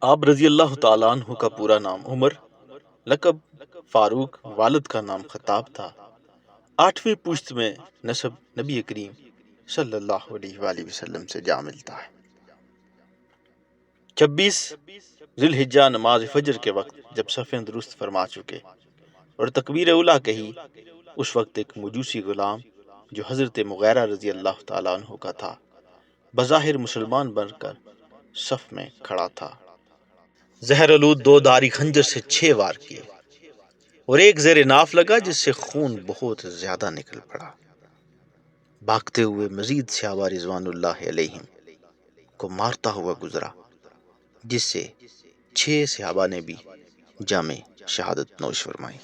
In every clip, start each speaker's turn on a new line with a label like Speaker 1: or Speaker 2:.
Speaker 1: آپ رضی اللہ تعالیٰ عنہ کا پورا نام عمر، لقب فاروق، والد کا نام خطاب تھا۔ 8ویں پشت میں نسب نبی کریم صلی اللہ علیہ وآلہ وسلم سے جا ملتا ہے۔ 26 ذی الحجہ نماز فجر کے وقت جب صفیں درست فرما چکے اور تکبیر اولیٰ کہی، اس وقت ایک مجوسی غلام جو حضرت مغیرہ رضی اللہ تعالیٰ عنہ کا تھا، بظاہر مسلمان بن کر صف میں کھڑا تھا۔ زہر آلود 2 دھاری خنجر سے 6 وار کیے اور ایک زیر ناف لگا جس سے خون بہت زیادہ نکل پڑا۔ بھاگتے ہوئے مزید صحابہ رضوان اللہ علیہم کو مارتا ہوا گزرا، جس سے 6 صحابہ نے بھی جام شہادت نوش فرمائی۔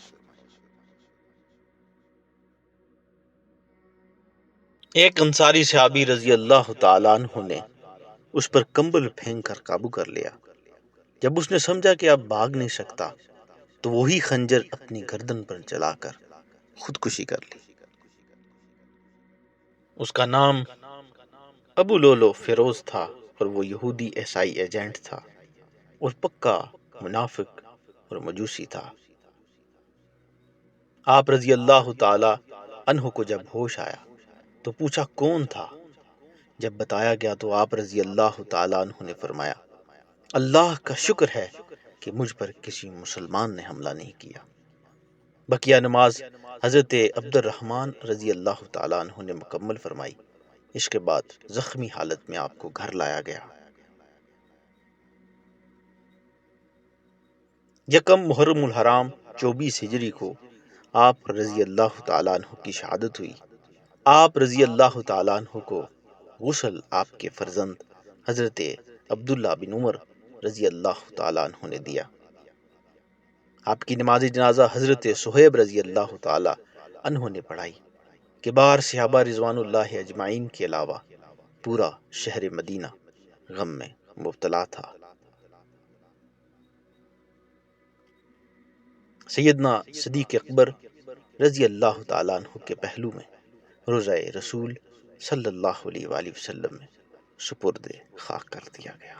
Speaker 1: ایک انصاری صحابی رضی اللہ تعالیٰ عنہ نے اس پر کمبل پھینک کر قابو کر لیا۔ جب اس نے سمجھا کہ اب بھاگ نہیں سکتا تو وہی خنجر اپنی گردن پر چلا کر خودکشی کر لی۔ اس کا نام ابو لولو فیروز تھا اور وہ یہودی عیسائی ایجنٹ تھا اور پکا منافق اور مجوسی تھا۔ آپ رضی اللہ تعالی عنہ کو جب ہوش آیا تو پوچھا کون تھا۔ جب بتایا گیا تو آپ رضی اللہ تعالی عنہ نے فرمایا، اللہ کا شکر ہے کہ مجھ پر کسی مسلمان نے حملہ نہیں کیا۔ بقیہ نماز حضرت عبد الرحمن رضی اللہ تعالی عنہ نے مکمل فرمائی۔ اس کے بعد زخمی حالت میں آپ کو گھر لایا گیا۔ یکم محرم الحرام 24 ہجری کو آپ رضی اللہ تعالیٰ عنہ کی شہادت ہوئی۔ آپ رضی اللہ تعالیٰ عنہ کو غسل آپ کے فرزند حضرت عبداللہ بن عمر رضی اللہ تعالیٰ عنہ نے دیا۔ آپ کی نماز جنازہ حضرت صہیب رضی اللہ تعالیٰ عنہ نے پڑھائی۔ کبار صحابہ رضوان اللہ اجمعین کے علاوہ پورا شہر مدینہ غم میں مبتلا تھا۔ سیدنا صدیق اکبر رضی اللہ تعالیٰ عنہ کے پہلو میں روضہ رسول صلی اللہ علیہ وآلہ وسلم میں سپرد خاک کر دیا گیا۔